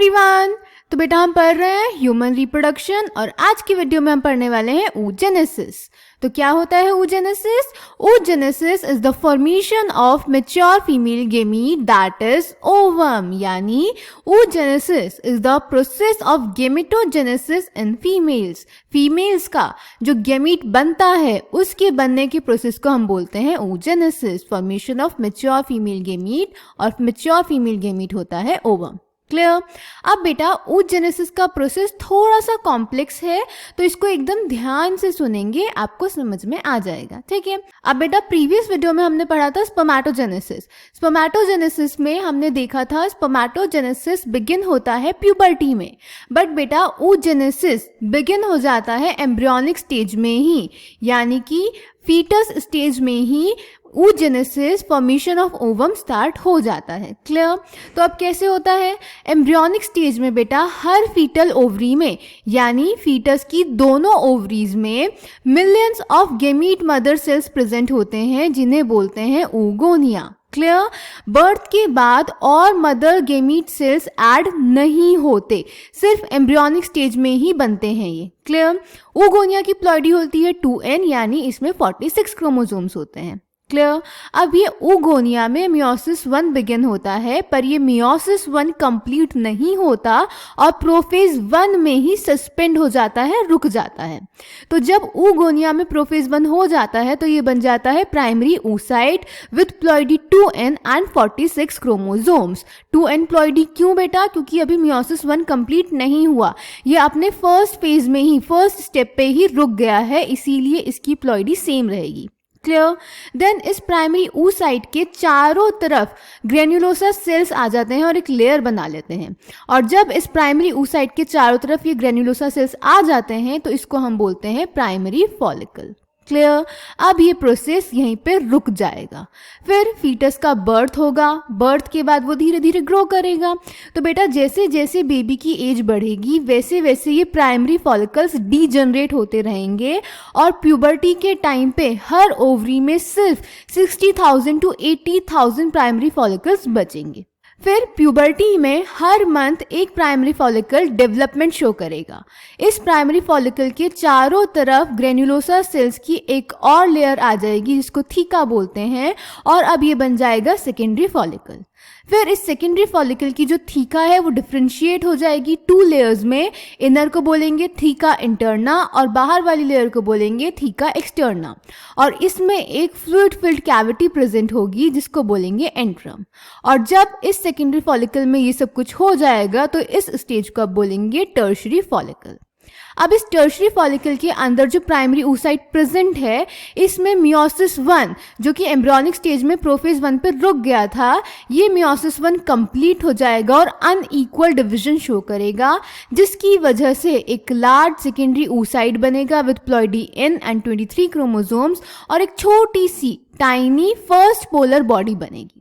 Everyone. तो बेटा हम पढ़ रहे हैं ह्यूमन रिप्रोडक्शन और आज की वीडियो में हम पढ़ने वाले हैं oogenesis। तो क्या होता है oogenesis? oogenesis is the formation of mature female gamete that is ovum, यानी oogenesis is the process of gametogenesis in females. Females का जो गेमीट बनता है उसके बनने के प्रोसेस को हम बोलते हैं oogenesis, formation of mature female gamete, और मैच्योर फीमेल गेमीट होता है ओवम। क्लियर? अब बेटा oogenesis का प्रोसेस थोड़ा सा कॉम्प्लेक्स है, तो इसको एकदम ध्यान से सुनेंगे, आपको समझ में आ जाएगा। ठीक है। अब बेटा प्रीवियस वीडियो में हमने पढ़ा था स्पर्मेटोजेनेसिस। स्पर्मेटोजेनेसिस में हमने देखा था स्पर्मेटोजेनेसिस बिगिन होता है प्यूबर्टी में, बट बेटा oogenesis बिगिन हो जाता है एम्ब्रियोनिक स्टेज में ही, यानी कि फीटस स्टेज में ही oogenesis formation of ovum start हो जाता है। क्लियर? तो अब कैसे होता है? एम्ब्रियोनिक स्टेज में बेटा हर फीटल ओवरी में, यानी फीटस की दोनों ओवरीज में millions of gamete mother cells present होते हैं, जिन्हें बोलते हैं oogonia। क्लियर? बर्थ के बाद और मदर गेमीट सेल्स ऐड नहीं होते, सिर्फ एम्ब्रियोनिक स्टेज में ही बनते हैं ये। क्लियर? oogonia की प्लॉइडी होती है 2n, यानी इसमें 46 क्रोमोसोम्स होते हैं। क्लियर? अब ये oogonia में मियोसिस 1 बिगिन होता है, पर ये मियोसिस 1 कंप्लीट नहीं होता और प्रोफेज 1 में ही सस्पेंड हो जाता है, रुक जाता है। तो जब oogonia में प्रोफेज 1 हो जाता है तो ये बन जाता है primary oocyte with ploidy 2n and 46 chromosomes. 2n ploidy क्यों बेटा? क्योंकि अभी मियोसिस 1 कंप्लीट नहीं हुआ, ये अपने फर्स्ट फेज में ही, फर्स्ट स्टेप पे ही रुक गया है, इसीलिए इसकी प्लॉइडी सेम रहेगी। क्लियर? देन इस प्राइमरी oocyte के चारों तरफ ग्रेन्युलोसा सेल्स आ जाते हैं और एक लेयर बना लेते हैं, और जब इस प्राइमरी oocyte के चारों तरफ ये ग्रेन्युलोसा सेल्स आ जाते हैं तो इसको हम बोलते हैं प्राइमरी फॉलिकल। क्लियर? अब ये प्रोसेस यहीं पे रुक जाएगा, फिर फीटस का बर्थ होगा, बर्थ के बाद वो धीरे धीरे ग्रो करेगा। तो बेटा जैसे जैसे बेबी की एज बढ़ेगी वैसे वैसे ये प्राइमरी फॉलिकल्स डीजनरेट होते रहेंगे, और प्यूबर्टी के टाइम पे हर ओवरी में सिर्फ 60,000 to 80,000 प्राइमरी फॉलिकल्स बचेंगे। फिर प्यूबर्टी में हर मंथ एक प्राइमरी फॉलिकल डेवलपमेंट शो करेगा। इस प्राइमरी फॉलिकल के चारों तरफ ग्रेन्युलोसा सेल्स की एक और लेयर आ जाएगी जिसको थीका बोलते हैं, और अब ये बन जाएगा सेकेंडरी फॉलिकल। फिर इस सेकेंडरी फॉलिकल की जो थीका है वो डिफ्रेंशिएट हो जाएगी 2 लेयर्स में, इनर को बोलेंगे थीका इंटरना और बाहर वाली लेयर को बोलेंगे थीका एक्सटर्ना, और इसमें एक फ्लूइड फिल्ड कैविटी प्रेजेंट होगी जिसको बोलेंगे एंट्रम। और जब इस सेकेंडरी फॉलिकल में ये सब कुछ हो जाएगा तो इस स्टेज को अब बोलेंगे टर्शरी फॉलिकल। अब इस टर्शरी फॉलिकल के अंदर जो प्राइमरी oocyte प्रेजेंट है, इसमें मियोसिस 1 जो कि एम्ब्रियोनिक स्टेज में प्रोफेज 1 पर रुक गया था, ये मियोसिस 1 कंप्लीट हो जाएगा और अनइक्वल डिवीजन शो करेगा, जिसकी वजह से एक लार्ज सेकेंडरी oocyte बनेगा with ploidy n and 23 chromosomes, और एक छोटी सी टाइनी फर्स्ट पोलर बॉडी बनेगी।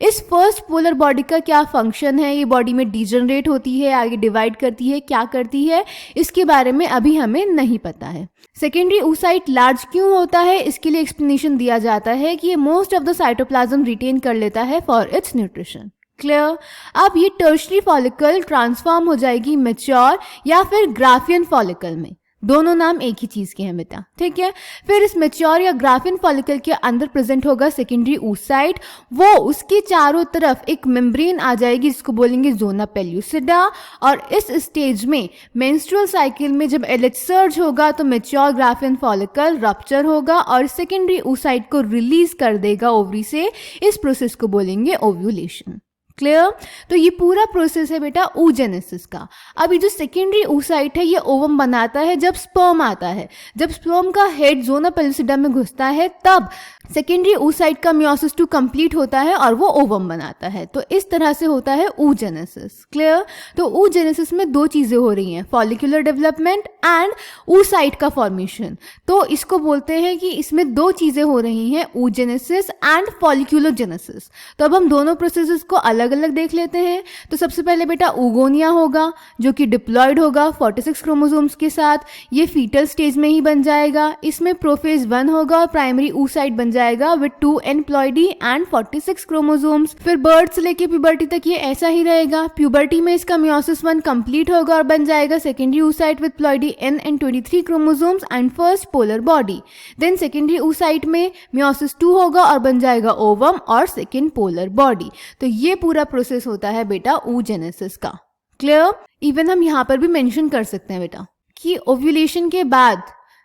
इस फर्स्ट पोलर बॉडी का क्या फंक्शन है? ये बॉडी में डीजनरेट होती है, आगे डिवाइड करती है, क्या करती है, इसके बारे में अभी हमें नहीं पता है। सेकेंडरी oocyte लार्ज क्यों होता है, इसके लिए एक्सप्लेनेशन दिया जाता है कि ये most of the cytoplasm retain कर लेता है फॉर इट्स न्यूट्रिशन। क्लियर? अब ये टर्शरी फॉलिकल ट्रांसफॉर्म हो जाएगी मैच्योर या फिर ग्राफियन फॉलिकल में, दोनों नाम एक ही चीज के हैं बेटा। ठीक है। फिर इस मैच्योर या ग्राफियन फॉलिकल के अंदर प्रेजेंट होगा सेकेंडरी oocyte, वो उसके चारों तरफ एक मेम्ब्रेन आ जाएगी जिसको बोलेंगे जोना पेल्यूसिडा, और इस स्टेज में मेंस्ट्रुअल साइकिल में जब LH सर्ज होगा तो मैच्योर ग्राफियन फॉलिकल रप्चर होगा और सेकेंडरी oocyte को रिलीज कर देगा ओवरी से। इस प्रोसेस को बोलेंगे ओव्यूलेशन। क्लियर? तो ये पूरा प्रोसेस है बेटा oogenesis का। अब ये जो सेकेंडरी oocyte है ये ओवम बनाता है जब स्पर्म आता है, जब स्पर्म का हेड जोना पेल्यूसिडा में घुसता है तब सेकेंडरी oocyte का मियोसिस 2 कंप्लीट होता है और वो ओवम बनाता है। तो इस तरह से होता है oogenesis। क्लियर? तो oogenesis में 2 चीजें हो रही हैं, फॉलिकुलर डेवलपमेंट एंड oocyte का फॉर्मेशन। तो इसको बोलते हैं कि इसमें दो चीजें हो रही हैं, oogenesis एंड folliculogenesis। तो अब हम दोनों प्रोसेसेस को अलग अलग देख लेते हैं। तो सबसे पहले बेटा oogonia होगा जो कि डिप्लॉयड होगा 46 क्रोमोसोम्स के साथ, ये फीटल स्टेज में ही बन जाएगा। इसमें प्रोफेज 1 होगा और प्राइमरी oocyte बन जाएगा विद 2 एनप्लॉयडी एंड 46 क्रोमोसोम्स। फिर बर्थ से लेके प्यूबर्टी तक ये ऐसा ही रहेगा। प्यूबर्टी में इसका meiosis 1 कंप्लीट होगा और बन जाएगा secondary oocyte with ploidy n and 23 chromosomes and first polar body. Then secondary oocyte में meiosis 2 होगा और बन जाएगा ओवम और सेकेंड पोलर बॉडी। तो ये पूरा प्रोसेस होता है बेटा oogenesis का। क्लियर? इवन हम यहाँ पर भी मेंशन कर सकते हैं बेटा कि ओव्यूलेशन के बाद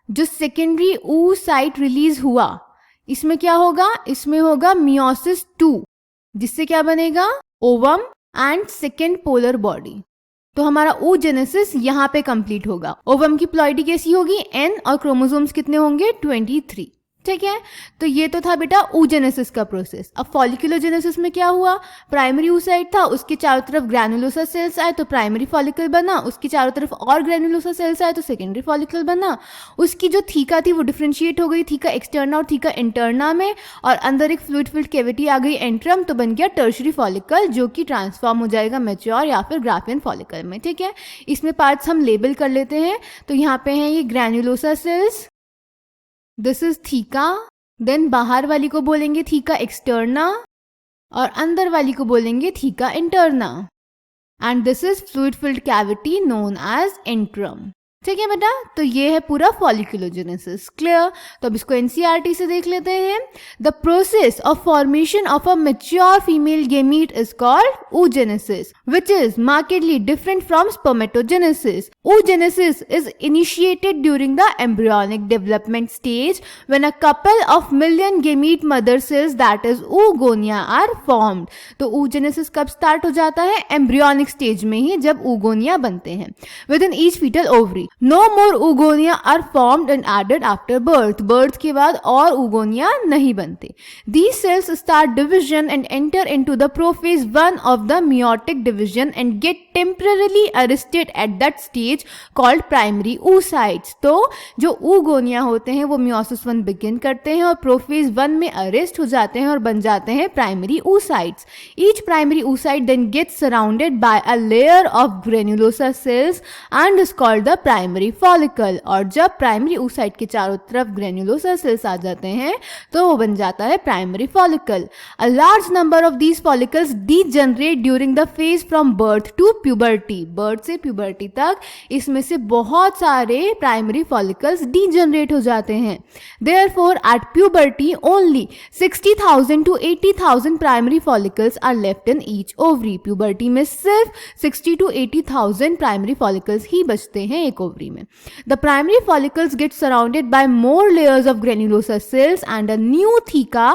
जो सेकेंडरी oocyte रिलीज हुआ, इसमें क्या होगा, इसमें होगा meiosis 2, जिससे क्या बनेगा, ovum and second polar body. तो हमारा oogenesis यहाँ पे कंप्लीट होगा। ओवम की प्लॉइडी कैसी होगी, n, और क्रोमोसोम्स कितने होंगे, 23। ठीक है, तो ये तो था बेटा oogenesis का प्रोसेस। अब फॉलिकुलोजेनेसिस में क्या हुआ, प्राइमरी oocyte था, उसके चारों तरफ ग्रैनुलोसा सेल्स आए तो प्राइमरी फॉलिकल बना, उसकी चारों तरफ और ग्रैनुलोसा सेल्स आए तो सेकेंडरी फॉलिकल बना। उसकी जो थीका थी वो डिफरेंशिएट हो गई थीका एक्सटर्ना और थीका इंटरना में, और अंदर एक फ्लूइड फिल्ड कैविटी आ गई एंट्रम, तो बन गया टर्शरी फॉलिकल जो कि ट्रांसफॉर्म हो जाएगा मैच्योर या फिर ग्राफियन फॉलिकल में। ठीक है, इसमें पार्ट्स हम लेबल कर लेते हैं। तो यहाँ पे हैं ये granulosa cells, this is theca, then बाहर वाली को बोलेंगे थीका एक्सटर्ना और अंदर वाली को बोलेंगे theca interna, and this is fluid filled cavity known as antrum. ठीक है बेटा, तो ये है पूरा फॉलिकुलोजेनेसिस। क्लियर? तो अब इसको एनसीईआरटी से देख लेते हैं। The process of formation of a mature female gamete is called oogenesis, which is markedly different from spermatogenesis. Oogenesis is initiated during the embryonic development stage when a couple of million gamete mother cells, that is oogonia, are formed. तो oogenesis कब start हो जाता है, embryonic stage में ही, जब oogonia बनते हैं within each fetal ovary. No more oogonia are formed and added after birth. Birth के बाद और oogonia नहीं बनते. These cells start division and enter into the prophase 1 of the meiotic division and get temporarily arrested at that stage called primary oocytes. तो जो oogonia होते हैं वो meiosis 1 begin करते हैं और prophase 1 में arrest हो जाते हैं और बन जाते हैं primary oocytes. Each primary oocyte then gets surrounded by a layer of granulosa cells and is called the primary follicle. और जब प्राइमरी oocyte के चारों तरफ ग्रेन्युलोसा सेल्स आ जाते हैं तो वो बन जाता है primary follicle. A large number of these follicles degenerate during the phase from birth to puberty. Birth से प्यूबर्टी तक इसमें से बहुत सारे प्राइमरी फॉलिकल्स डीजनरेट हो जाते हैं। Therefore at puberty only 60,000 to 80,000 primary follicles are left in each ovary. Puberty में सिर्फ 60 to 80,000 प्राइमरी फॉलिकल्स ही बचते हैं एक ओवरी में। The primary follicles get surrounded by more layers of granulosa cells and a new theca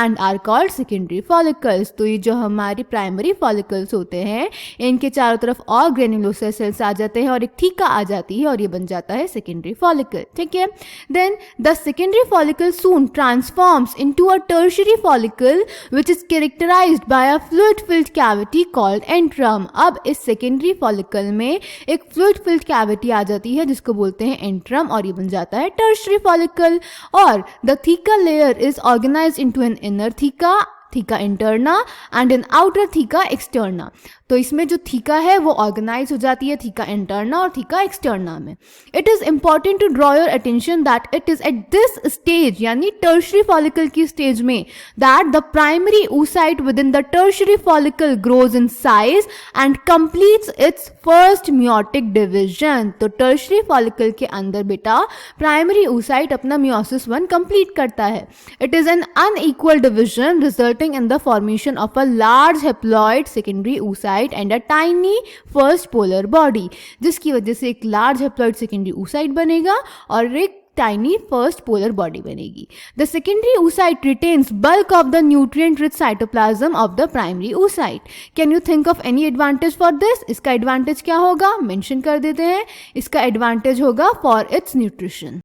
and are called secondary follicles. तो ये जो हमारी प्राइमरी फॉलिकल्स होते हैं इनके चारों तरफ और ग्रेन्युलोसा सेल्स आ जाते हैं और एक थीका आ जाती है और ये बन जाता है सेकेंडरी फॉलिकल। ठीक है, then the secondary follicle soon transforms into a tertiary follicle which is characterised by a fluid filled cavity called antrum. अब इस सेकेंडरी फॉलिकल में एक फ्लूइड फिल्ड कैविटी आ जाती है जिसको बोलते हैं एंट्रम और ये बन जाता है टर्शियरी फॉलिकल। और the theca layer is organised into an inner theca, theca interna, and an outer theca externa. तो इसमें जो थीका है वो ऑर्गेनाइज हो जाती है थीका इंटरना और थीका एक्सटर्ना में। It is important to draw your attention that it is at this stage यानी टर्शियरी फॉलिकल की स्टेज में that the primary oocyte within the tertiary follicle grows in size and completes its first meiotic division. तो टर्शियरी फॉलिकल के अंदर बेटा primary oocyte अपना meiosis 1 कंप्लीट करता है। It is an unequal division resulting in the formation of a large haploid secondary oocyte and a tiny first polar body, जिसकी वजह से एक लार्ज हेप्लॉइड सेकेंडरी oocyte बनेगा और एक tiny first polar body बनेगी। The secondary oocyte retains bulk of the nutrient-rich cytoplasm of the primary oocyte. Can you think of any advantage for this? इसका advantage क्या होगा? Mention कर देते हैं। इसका advantage होगा for its nutrition.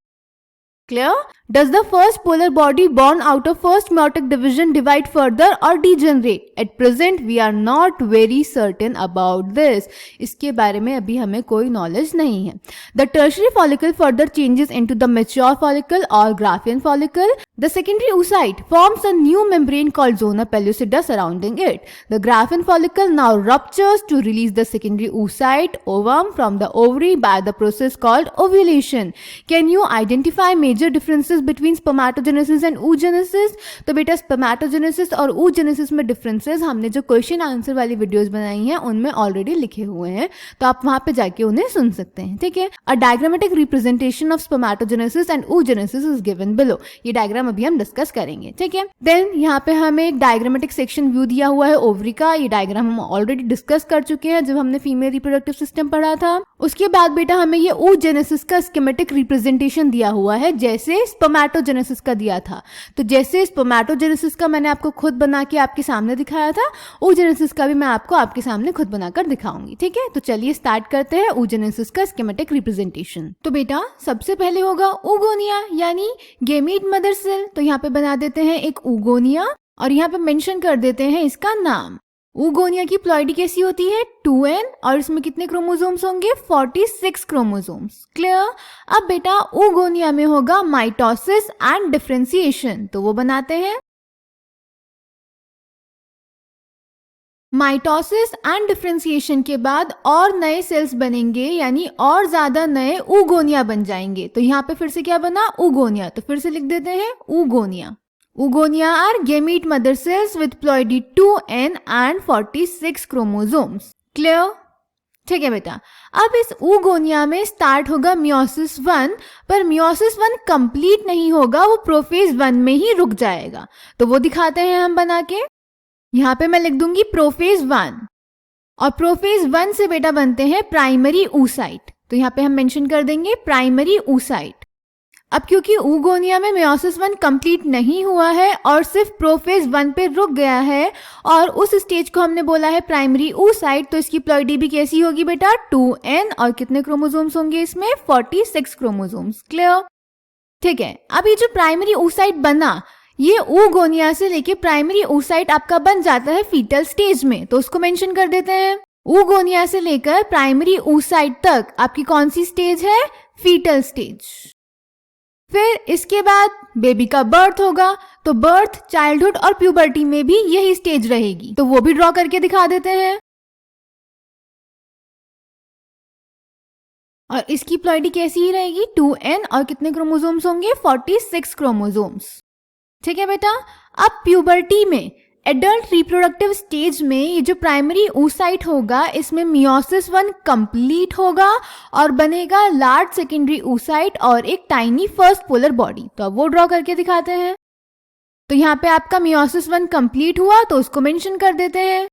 Clear? Does the first polar body born out of first meiotic division divide further or degenerate? At present we are not very certain about this. इसके बारे में अभी हमें कोई नॉलेज नहीं है. The tertiary follicle further changes into the mature follicle or Graafian follicle. The secondary oocyte forms a new membrane called zona pellucida surrounding it. The Graafian follicle now ruptures to release the secondary oocyte ovum from the ovary by the process called ovulation. Can you identify major differences between spermatogenesis and oogenesis? तो बेटा spermatogenesis और oogenesis में differences हमने जो question answer वाली videos बनाई हैं उनमें ऑलरेडी लिखे हुए हैं, तो आप वहां पे जाके उन्हें सुन सकते हैं. ठीक है. A diagrammatic representation of spermatogenesis and oogenesis is given below. ये डायग्राम अभी हम डिस्कस करेंगे. ठीक है. देन यहाँ पे हमें एक डायग्रामेटिक सेक्शन व्यू दिया हुआ है ओवरी का. ये डायग्राम हम ऑलरेडी डिस्कस कर चुके हैं जब हमने फीमेल रिप्रोडक्टिव सिस्टम पढ़ा था. उसके बाद बेटा हमें ये oogenesis का स्कीमेटिक रिप्रेजेंटेशन दिया हुआ है जैसे स्पर्मेटोजेनेसिस का दिया था. तो जैसे स्पर्मेटोजेनेसिस का मैंने आपको खुद बना के आपके सामने दिखाया था, oogenesis का भी मैं आपको आपके सामने खुद बनाकर दिखाऊंगी. ठीक है. तो चलिए स्टार्ट करते हैं oogenesis का स्कीमेटिक रिप्रेजेंटेशन. तो बेटा सबसे पहले होगा oogonia यानी गेमीट मदर सेल. तो यहाँ पे बना देते हैं एक oogonia और यहाँ पे मेंशन कर देते हैं इसका नाम. oogonia की प्लॉइडी कैसी होती है? 2n और इसमें कितने क्रोमोसोम्स होंगे? 46 क्रोमोसोम्स. क्लियर. अब बेटा oogonia में होगा माइटोसिस एंड डिफरेंशिएशन. तो वो बनाते हैं. माइटोसिस एंड डिफरेंशिएशन के बाद और नए सेल्स बनेंगे यानी और ज्यादा नए oogonia बन जाएंगे. तो यहाँ पे फिर से क्या बना? oogonia. तो फिर से लिख देते हैं oogonia. oogonia are gamete mother cells with ploidy 2n and 46 chromosomes. Clear? ठीक है बेटा. अब इस oogonia में स्टार्ट होगा मियोसिस 1, पर मियोसिस 1 कंप्लीट नहीं होगा, वो प्रोफेज 1 में ही रुक जाएगा. तो वो दिखाते हैं हम बना के. यहाँ पे मैं लिख दूंगी प्रोफेज 1 और प्रोफेज 1 से बेटा बनते हैं प्राइमरी oocyte. तो यहाँ पे हम मेंशन कर देंगे प्राइमरी oocyte. अब क्योंकि oogonia में मियोसिस 1 कंप्लीट नहीं हुआ है और सिर्फ प्रोफेज 1 पे रुक गया है और उस स्टेज को हमने बोला है प्राइमरी oocyte, तो इसकी प्लॉइडी भी कैसी होगी बेटा? 2n और कितने क्रोमोसोम्स होंगे इसमें? 46 क्रोमोसोम्स. क्लियर. ठीक है. अब ये जो प्राइमरी oocyte बना, ये oogonia से लेके प्राइमरी oocyte आपका बन जाता है फीटल स्टेज में. तो उसको मेंशन कर देते हैं. oogonia से लेकर प्राइमरी oocyte तक आपकी कौन सी स्टेज है? Foetal stage. फिर इसके बाद बेबी का बर्थ होगा. तो बर्थ, चाइल्डहुड और प्यूबर्टी में भी यही स्टेज रहेगी. तो वो भी ड्रॉ करके दिखा देते हैं. और इसकी प्लॉइडी कैसी ही रहेगी? 2n और कितने क्रोमोसोम्स होंगे? 46 क्रोमोसोम्स. ठीक है बेटा. अब प्यूबर्टी में एडल्ट रिप्रोडक्टिव स्टेज में ये जो प्राइमरी oocyte होगा इसमें मियोसिस 1 कंप्लीट होगा और बनेगा लार्ज सेकेंडरी oocyte और एक टाइनी फर्स्ट पोलर बॉडी. तो अब वो ड्रॉ करके दिखाते हैं. तो यहाँ पे आपका मियोसिस 1 कंप्लीट हुआ तो उसको मेंशन कर देते हैं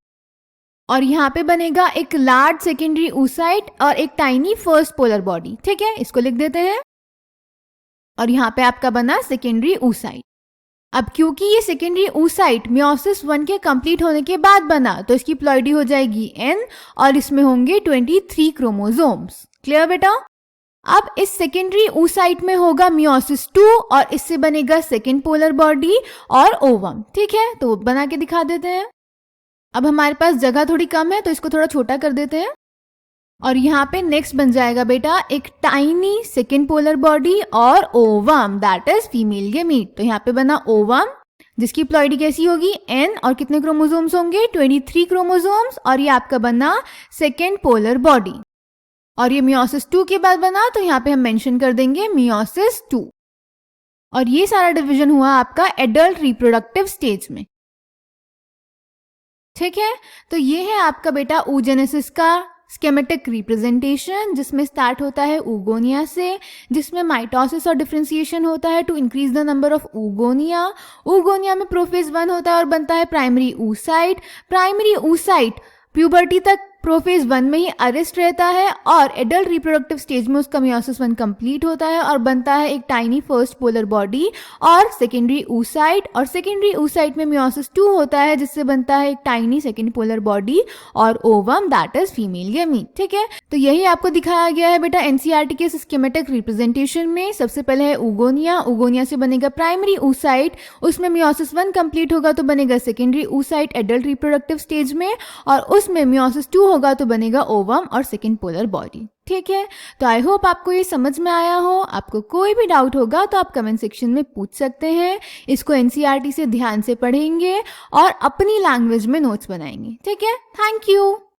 और यहाँ पे बनेगा एक लार्ज सेकेंडरी oocyte और एक टाइनी फर्स्ट पोलर बॉडी. ठीक है. इसको लिख देते हैं और यहाँ पे आपका बना सेकेंडरी oocyte. अब क्योंकि ये सेकेंडरी oocyte मियोसिस 1 के कंप्लीट होने के बाद बना तो इसकी प्लॉइडी हो जाएगी n और इसमें होंगे 23 क्रोमोसोम्स. क्लियर बेटा. अब इस सेकेंडरी oocyte में होगा मियोसिस 2 और इससे बनेगा सेकेंड पोलर बॉडी और ओवम. ठीक है. तो बना के दिखा देते हैं. अब हमारे पास जगह थोड़ी कम है तो इसको थोड़ा छोटा कर देते हैं और यहाँ पे नेक्स्ट बन जाएगा बेटा एक टाइनी सेकेंड पोलर बॉडी और ovum, that is female gamete. तो यहाँ पे बना ओवम जिसकी प्लॉइडी कैसी होगी? n और कितने क्रोमोसोम्स होंगे? 23 क्रोमोसोम्स और ये आपका बना सेकेंड पोलर बॉडी. और ये मियोसिस 2 के बाद बना तो यहाँ पे हम मेंशन कर देंगे मियोसिस 2. और ये सारा डिवीजन हुआ आपका एडल्ट रिप्रोडक्टिव स्टेज में. ठीक है. तो ये है आपका बेटा oogenesis का स्कीमेटिक रिप्रेजेंटेशन जिसमें स्टार्ट होता है oogonia से, जिसमें माइटोसिस और डिफरेंशिएशन होता है to increase the number of oogonia. oogonia में प्रोफेज 1 होता है और बनता है primary oocyte. Primary oocyte puberty तक प्रोफेज 1 में ही अरेस्ट रहता है और एडल्ट रिप्रोडक्टिव स्टेज में उसका मियोसिस 1 कंप्लीट होता है और बनता है एक टाइनी फर्स्ट पोलर बॉडी और सेकेंडरी oocyte, और सेकेंडरी oocyte में मियोसिस 2 होता है जिससे बनता है एक टाइनी सेकेंड पोलर बॉडी और ovum, that is female gamete. ठीक है, तो यही आपको दिखाया गया है बेटा एनसीईआरटी के सिस्टेमेटिक रिप्रेजेंटेशन में। सबसे पहले है oogonia, oogonia से बनेगा प्राइमरी oocyte, उसमें मियोसिस 1 कंप्लीट होगा तो बनेगा secondary oocyte adult reproductive stage में, और उसमें मियोसिस 2 होगा तो बनेगा ओवम और सेकेंड पोलर बॉडी। ठीक है, तो आई होप आपको ये समझ में आया हो। आपको कोई भी डाउट होगा तो आप कमेंट सेक्शन में पूछ सकते हैं। इसको एनसीईआरटी से ध्यान से पढ़ेंगे और अपनी लैंग्वेज में नोट्स बनाएंगे। ठीक है, थैंक यू।